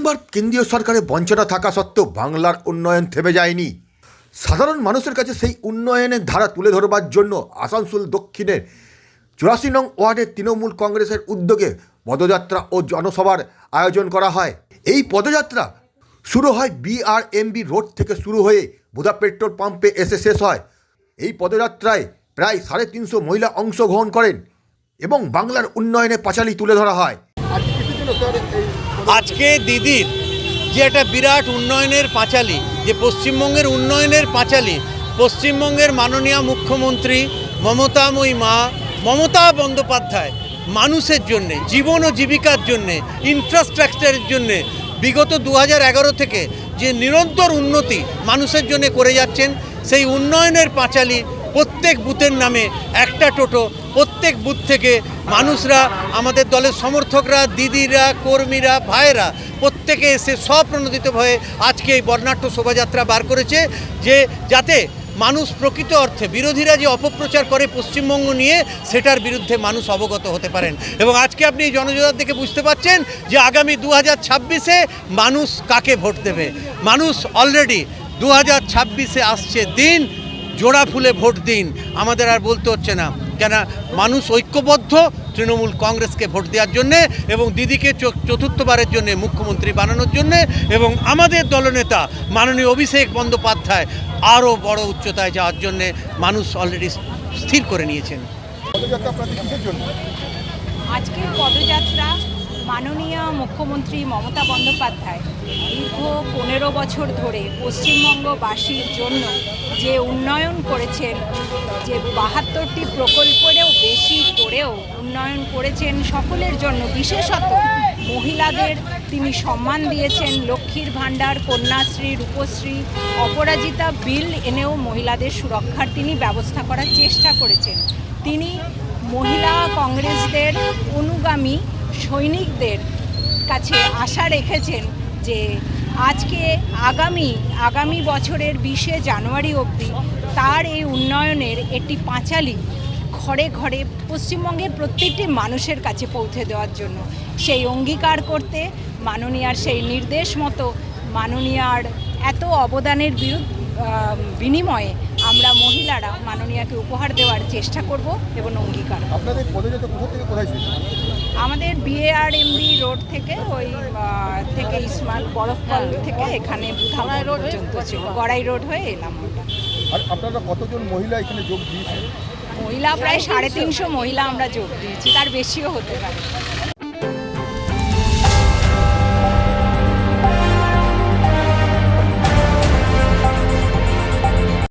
বারংবার কেন্দ্রীয় সরকারের বঞ্চনা থাকা সত্ত্বেও বাংলার উন্নয়ন থেমে যায়নি। সাধারণ মানুষের কাছে সেই উন্নয়নের ধারা তুলে ধরবার জন্য আসানসোল দক্ষিণের 84 নং ওয়ার্ডের তৃণমূল কংগ্রেসের উদ্যোগে পদযাত্রা ও জনসভার আয়োজন করা হয়। এই পদযাত্রা শুরু হয় বিআরএমবি রোড থেকে শুরু হয়ে বুধা পেট্রোল পাম্পে এসে শেষ হয়। এই পদযাত্রায় প্রায় 350 মহিলা অংশগ্রহণ করেন এবং বাংলার উন্নয়নের পাঁচালী তুলে ধরা হয়। আজকে দিদির যে একটা বিরাট উন্নয়নের পাঁচালী, যে পশ্চিমবঙ্গের উন্নয়নের পাঁচালী, পশ্চিমবঙ্গের মাননীয় মুখ্যমন্ত্রী মমতাময়ী মা মমতা বন্দ্যোপাধ্যায় মানুষের জন্যে, জীবন ও জীবিকার জন্যে, ইনফ্রাস্ট্রাকচারের জন্যে বিগত 2011 থেকে যে নিরন্তর উন্নতি মানুষের জন্য করে যাচ্ছেন, সেই উন্নয়নের পাঁচালী প্রত্যেক বুথের নামে একটা টোটো, প্রত্যেক বুথ থেকে মানুষরা, আমাদের দলের সমর্থকরা, দিদিরা, কর্মীরা, ভাইয়েরা প্রত্যেকে এসে স্বপ্রণোদিত হয়ে আজকে এই বর্ণাঢ্য শোভাযাত্রা বার করেছে, যে যাতে মানুষ প্রকৃত অর্থে বিরোধীরা যে অপপ্রচার করে পশ্চিমবঙ্গ নিয়ে, সেটার বিরুদ্ধে মানুষ অবগত হতে পারেন। এবং আজকে আপনি এই জনজোয়ার দেখে বুঝতে পারছেন যে আগামী 2026-এ মানুষ কাকে ভোট দেবে। মানুষ অলরেডি 2026-এ আসছে দিন, জোড়া ফুলে ভোট দিন, আমাদের আর বলতে হচ্ছে না, কেন মানুষ ঐক্যবদ্ধ তৃণমূল কংগ্রেসকে ভোট দেওয়ার জন্যে এবং দিদিকে চতুর্থবারের জন্যে মুখ্যমন্ত্রী বানানোর জন্যে, এবং আমাদের দলনেতা মাননীয় অভিষেক বন্দ্যোপাধ্যায় আরও বড় উচ্চতায় যাওয়ার জন্যে মানুষ অলরেডি স্থির করে নিয়েছেন। আজকের পদযাত্রা মাননীয় মুখ্যমন্ত্রী মমতা বন্দ্যোপাধ্যায় দীর্ঘ 15 বছর ধরে পশ্চিমবঙ্গবাসীর জন্য যে উন্নয়ন করেছেন, যে 72টি প্রকল্পেরও বেশি করেও উন্নয়ন করেছেন সকলের জন্য, বিশেষত মহিলাদের তিনি সম্মান দিয়েছেন। লক্ষ্মীর ভাণ্ডার, কন্যাশ্রী, রূপশ্রী, অপরাজিতা বিল এনেও মহিলাদের সুরক্ষার তিনি ব্যবস্থা করার চেষ্টা করেছেন। তিনি মহিলা কংগ্রেসদের অনুগামী সৈনিকদের কাছে আশা রেখেছেন যে আজকে আগামী বছরের 20শে জানুয়ারি অবধি তার এই উন্নয়নের একটি পাঁচালী ঘরে ঘরে পশ্চিমবঙ্গের প্রত্যেকটি মানুষের কাছে পৌঁছে দেওয়ার জন্য সেই অঙ্গীকার করতে, মাননীয়ার সেই নির্দেশ মতো মাননীয়ার এত অবদানের বিনিময়ে আমরা মহিলারা মাননীয়াকে উপহার দেওয়ার চেষ্টা করব এবং অঙ্গীকার। আপনাদের পদযাত্রা কোথা থেকে কোথায় ছিল? আমাদের বিআরএমবি রোড থেকে থেকে ইসমাইল বরফপাল থেকে এখানে বুধাবাই রোড পর্যন্ত ছিল, গড়াই রোড হয়ে এলাম আমরা। আর আপনারা কতজন মহিলা এখানে যোগ দিয়েছেন? মহিলা প্রায় 350 মহিলা আমরা যোগ দিয়েছি, তার বেশিও হতে পারে।